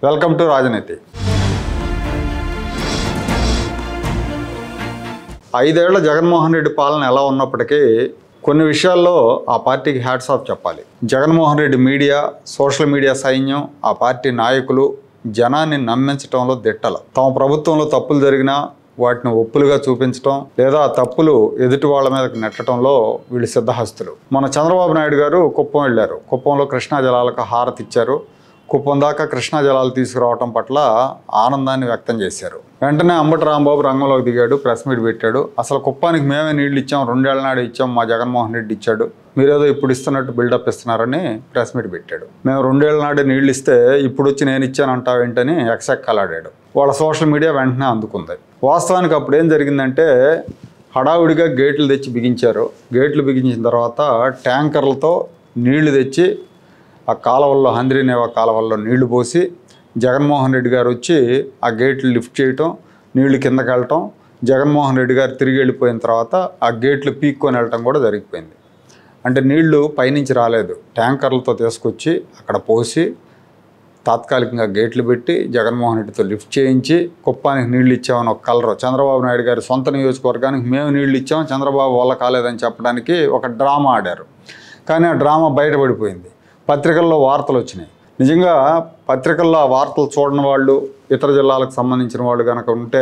Welcome to రాజనీతి. 5 ఏళ్ల జగన్మోహన్ రెడ్డి పాలన ఎలా ఉన్నప్పటికీ కొన్ని విషయాల్లో ఆ పార్టీకి హ్యాట్స్ ఆఫ్ చెప్పాలి. Jaganmohan Reddy media, social media సైన్యం, ఆ పార్టీ నాయకులు జనాన్ని నమ్మించడంలో దిట్టలు. తమ ప్రభుత్వంలో తప్పులు జరిగినా వాటిని ఒప్పులుగా చూపించడం లేదా ఆ తప్పులు ఎదుటి వాళ్ళ మీదకి నెట్టడంలో వీళ్ళు సిద్ధహస్తులు. మన చంద్రబాబు నాయుడు గారు కుప్పం వెళ్ళారు. కుప్పంలో కృష్ణా జలాలకు హారతి ఇచ్చారు. కుప్పం దాకా కృష్ణా జలాలు తీసుకురావటం పట్ల ఆనందాన్ని వ్యక్తం చేశారు. వెంటనే అంబటి రాంబాబు రంగంలోకి దిగాడు, ప్రెస్ మీట్ పెట్టాడు. అసలు కుప్పానికి మేమే నీళ్లు ఇచ్చాం, 2 ఏళ్ల నాడు ఇచ్చాం, మా జగన్మోహన్ రెడ్డి ఇచ్చాడు, మీరేదో ఇప్పుడు ఇస్తున్నట్టు బిల్డప్ ఇస్తున్నారని ప్రెస్ మీట్ పెట్టాడు. మేము 2 ఏళ్ల నాడే నీళ్లు ఇస్తే ఇప్పుడు వచ్చి నేను ఇచ్చానంటావేంటని ఎక్సెక్కలాడాడు. వాళ్ళ సోషల్ మీడియా వెంటనే అందుకుంది. వాస్తవానికి అప్పుడు ఏం జరిగిందంటే హడావుడిగా గేట్లు తెచ్చి బిగించారు. గేట్లు బిగించిన తర్వాత ట్యాంకర్లతో నీళ్లు తెచ్చి ఆ కాలువల్లో, హంద్రీనేవా కాలువల్లో నీళ్లు పోసి జగన్మోహన్ రెడ్డి గారు వచ్చి ఆ గేట్లు లిఫ్ట్ చేయటం, నీళ్లు కిందకి వెళ్ళటం, జగన్మోహన్ రెడ్డి గారు తిరిగి వెళ్ళిపోయిన తర్వాత ఆ గేట్లు పీక్కొని వెళ్ళటం కూడా జరిగిపోయింది. అంటే నీళ్లు పైనుంచి రాలేదు, ట్యాంకర్లతో తీసుకొచ్చి అక్కడ పోసి తాత్కాలికంగా గేట్లు పెట్టి జగన్మోహన్ రెడ్డితో లిఫ్ట్ చేయించి కుప్పానికి నీళ్లు ఇచ్చామని ఒక కలరు. చంద్రబాబు నాయుడు గారి సొంత నియోజకవర్గానికి మేము నీళ్లు ఇచ్చాం, చంద్రబాబు వల్ల కాలేదని చెప్పడానికి ఒక డ్రామా ఆడారు. కానీ ఆ డ్రామా బయటపడిపోయింది. పత్రికల్లో వార్తలు వచ్చినాయి. నిజంగా పత్రికల్లో ఆ వార్తలు చూడని వాళ్ళు, ఇతర జిల్లాలకు సంబంధించిన వాళ్ళు కనుక ఉంటే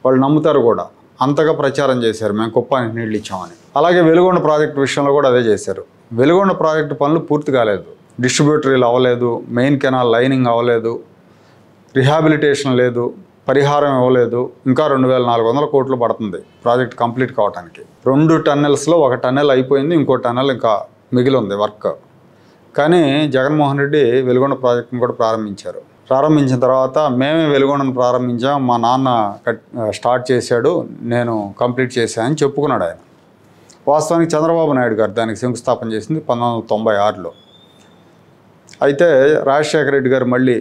వాళ్ళు నమ్ముతారు కూడా. అంతగా ప్రచారం చేశారు మేము కుప్పానికి నీళ్ళు ఇచ్చామని. అలాగే వెలుగొండ ప్రాజెక్టు విషయంలో కూడా అదే చేశారు. వెలుగొండ ప్రాజెక్టు పనులు పూర్తి కాలేదు, డిస్ట్రిబ్యూటరీలు అవ్వలేదు, మెయిన్ కెనాల్ లైనింగ్ అవ్వలేదు, రిహాబిలిటేషన్ లేదు, పరిహారం ఇవ్వలేదు. ఇంకా 2400 కోట్లు పడుతుంది ప్రాజెక్ట్ కంప్లీట్ కావడానికి. 2 టన్నెల్స్లో ఒక టన్నెల్ అయిపోయింది, ఇంకో టన్నెల్ ఇంకా మిగిలి ఉంది వర్క్. కానీ జగన్మోహన్ రెడ్డి వెలుగొండ ప్రాజెక్టును కూడా ప్రారంభించారు. ప్రారంభించిన తర్వాత మేమే వెలుగొండను ప్రారంభించాం, మా నాన్న స్టార్ట్ చేశాడు, నేను కంప్లీట్ చేశానని చెప్పుకున్నాడు ఆయన. వాస్తవానికి చంద్రబాబు నాయుడు గారు దానికి శంకుస్థాపన చేసింది 1996లో. అయితే రాజశేఖర రెడ్డి గారు మళ్ళీ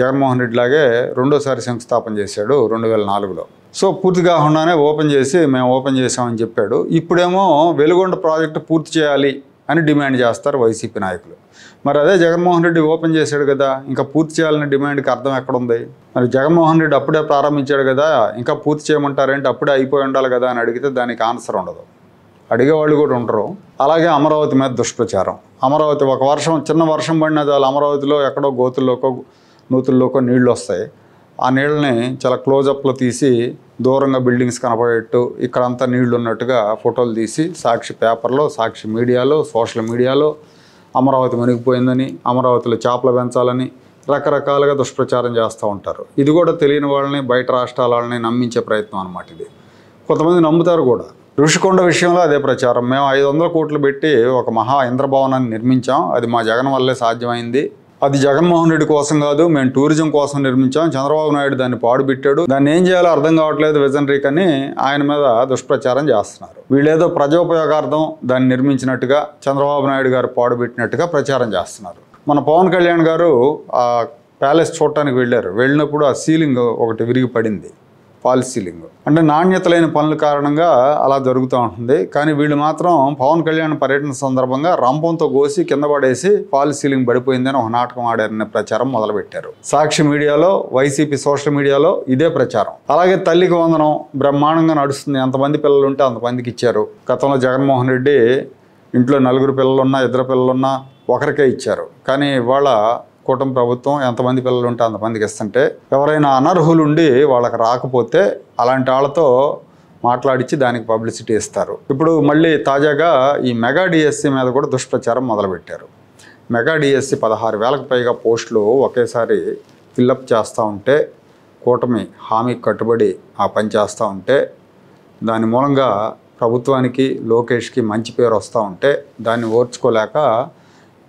జగన్మోహన్ రెడ్డి లాగే రెండోసారి శంకుస్థాపన చేశాడు 2004లో. సో పూర్తి కాకుండానే ఓపెన్ చేసి మేము ఓపెన్ చేసామని చెప్పాడు. ఇప్పుడేమో వెలుగొండ ప్రాజెక్టు పూర్తి చేయాలి అని డిమాండ్ చేస్తారు వైసీపీ నాయకులు. మరి అదే జగన్మోహన్ రెడ్డి ఓపెన్ చేశాడు కదా, ఇంకా పూర్తి చేయాలనే డిమాండ్కి అర్థం ఎక్కడుంది? మరి జగన్మోహన్ రెడ్డి అప్పుడే ప్రారంభించాడు కదా, ఇంకా పూర్తి చేయమంటారేంటి, అప్పుడే అయిపోయి ఉండాలి కదా అని అడిగితే దానికి ఆన్సర్ ఉండదు, అడిగేవాళ్ళు కూడా ఉండరు. అలాగే అమరావతి మీద దుష్ప్రచారం. అమరావతి ఒక వర్షం, చిన్న వర్షం పడినా చాలు అమరావతిలో ఎక్కడో గోతుల్లోకో నూతుల్లోకో నీళ్ళు వస్తాయి. ఆ నీళ్ళని చాలా క్లోజప్లో తీసి దూరంగా బిల్డింగ్స్ కనపడేట్టు ఇక్కడంతా నీళ్లు ఉన్నట్టుగా ఫోటోలు తీసి సాక్షి పేపర్లో, సాక్షి మీడియాలో, సోషల్ మీడియాలో అమరావతి మునిగిపోయిందని, అమరావతిలో చేపలు పెంచాలని రకరకాలుగా దుష్ప్రచారం చేస్తూ ఉంటారు. ఇది కూడా తెలియని వాళ్ళని, బయట రాష్ట్రాల వాళ్ళని నమ్మించే ప్రయత్నం అన్నమాట ఇది. కొంతమంది నమ్ముతారు కూడా. ఋషికొండ విషయంలో అదే ప్రచారం. మేము 500 కోట్లు పెట్టి ఒక మహా ఇంద్రభవనాన్ని నిర్మించాం, అది మా జగన్ వల్లే సాధ్యమైంది, అది జగన్మోహన్ రెడ్డి కోసం కాదు, మేము టూరిజం కోసం నిర్మించాం, చంద్రబాబు నాయుడు దాన్ని పాడుపెట్టాడు, దాన్ని ఏం చేయాలో అర్థం కావట్లేదు విజనరీక్ అని ఆయన మీద దుష్ప్రచారం చేస్తున్నారు. వీళ్ళేదో ప్రజోపయోగార్థం దాన్ని నిర్మించినట్టుగా, చంద్రబాబు నాయుడు గారు పాడుపెట్టినట్టుగా ప్రచారం చేస్తున్నారు. మన పవన్ కళ్యాణ్ గారు ఆ ప్యాలెస్ చూడటానికి వెళ్ళారు. వెళ్ళినప్పుడు ఆ సీలింగ్ ఒకటి విరిగి పడింది, ఫాల్స్ సీలింగ్. అంటే నాణ్యత లేని పనుల కారణంగా అలా జరుగుతూ ఉంటుంది. కానీ వీళ్ళు మాత్రం పవన్ కళ్యాణ్ పర్యటన సందర్భంగా రంపంతో కోసి కింద పడేసి ఫాల్స్ సీలింగ్ పడిపోయిందని ఒక నాటకం ఆడారనే ప్రచారం మొదలుపెట్టారు. సాక్షి మీడియాలో, వైసీపీ సోషల్ మీడియాలో ఇదే ప్రచారం. అలాగే తల్లికి వందనం బ్రహ్మాండంగా నడుస్తుంది, ఎంతమంది పిల్లలు ఉంటే అంతమందికి ఇచ్చారు. గతంలో జగన్మోహన్ రెడ్డి ఇంట్లో 4 పిల్లలున్నా, 2 పిల్లలున్నా ఒకరికే ఇచ్చారు. కానీ ఇవాళ కూటమి ప్రభుత్వం ఎంతమంది పిల్లలు ఉంటే అంతమందికి ఇస్తుంటే ఎవరైనా అనర్హులుండి వాళ్ళకి రాకపోతే అలాంటి వాళ్ళతో మాట్లాడించి దానికి పబ్లిసిటీ ఇస్తారు. ఇప్పుడు మళ్ళీ తాజాగా ఈ మెగా డిఎస్సి మీద కూడా దుష్ప్రచారం మొదలుపెట్టారు. మెగా డిఎస్సి 16,000కు పైగా పోస్టులు ఒకేసారి ఫిల్అప్ చేస్తూ ఉంటే, కూటమి హామీకి కట్టుబడి ఆ పని చేస్తూ ఉంటే, దాని మూలంగా ప్రభుత్వానికి, లోకేష్కి మంచి పేరు వస్తూ ఉంటే దాన్ని ఓర్చుకోలేక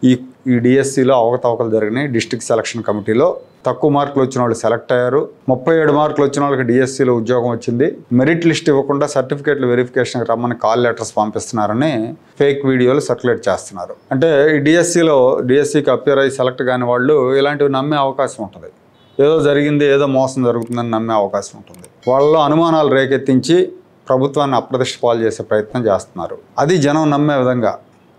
ఈ డిఎస్సిలో అవకతవకలు జరిగినాయి. డిస్ట్రిక్ట్ సెలక్షన్ కమిటీలో తక్కువ మార్కులు వచ్చిన వాళ్ళు సెలెక్ట్ అయ్యారు. 37 మార్కులు వచ్చిన వాళ్ళకి డిఎస్సిలో ఉద్యోగం వచ్చింది. మెరిట్ లిస్ట్ ఇవ్వకుండా సర్టిఫికేట్ల వెరిఫికేషన్కి రమ్మని కాల్ లెటర్స్ పంపిస్తున్నారని ఫేక్ వీడియోలు సర్క్యులేట్ చేస్తున్నారు. అంటే ఈ డిఎస్సికి అపియర్ అయ్యి సెలెక్ట్ కాని వాళ్ళు ఇలాంటివి నమ్మే అవకాశం ఉంటుంది. ఏదో జరిగింది, ఏదో మోసం జరుగుతుందని నమ్మే అవకాశం ఉంటుంది. వాళ్ళలో అనుమానాలు రేకెత్తించి ప్రభుత్వాన్ని అప్రతిష్ట పాలు చేసే ప్రయత్నం చేస్తున్నారు. అది జనం నమ్మే విధంగా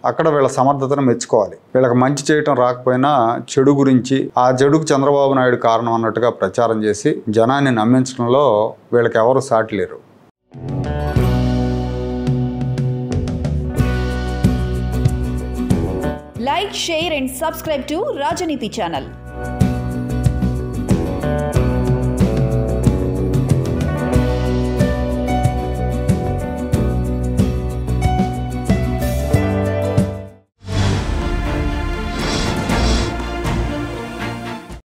అక్కడ వీళ్ళ సమర్థతను మెచ్చుకోవాలి. వీళ్ళకి మంచి చేయటం రాకపోయినా చెడు గురించి, ఆ చెడుకు చంద్రబాబు నాయుడు కారణం అన్నట్టుగా ప్రచారం చేసి జనాన్ని నమ్మించడంలో వీళ్ళకి ఎవరు సాటి లేరు. Like, share and subscribe to Rajaniti channel.